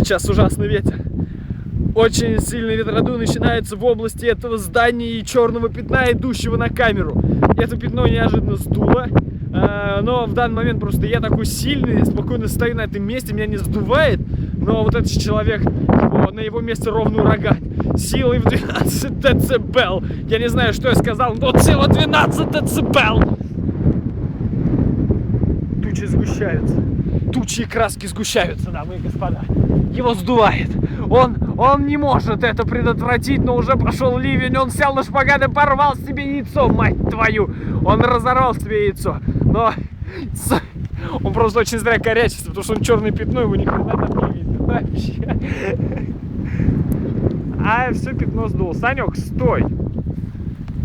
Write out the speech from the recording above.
Сейчас ужасный ветер. Очень сильный ветродуй начинается в области этого здания и черного пятна, идущего на камеру. Это пятно неожиданно сдуло. Но в данный момент просто я такой сильный, спокойно стою на этом месте, меня не сдувает. Но вот этот человек, на его месте ровно ураган. Силой в 12 децибел. Я не знаю, что я сказал, но сила 12 децибел. Тучи сгущаются. Тучи и краски сгущаются, дамы и господа. Его сдувает. Он не может это предотвратить, но уже пошел ливень. Он сел на шпагат и порвал себе яйцо, мать твою. Он разорвал себе яйцо. Но он просто очень зря корячится, потому что он черное пятно, его ни хрена там не видно вообще. А все пятно сдул. Санек, стой!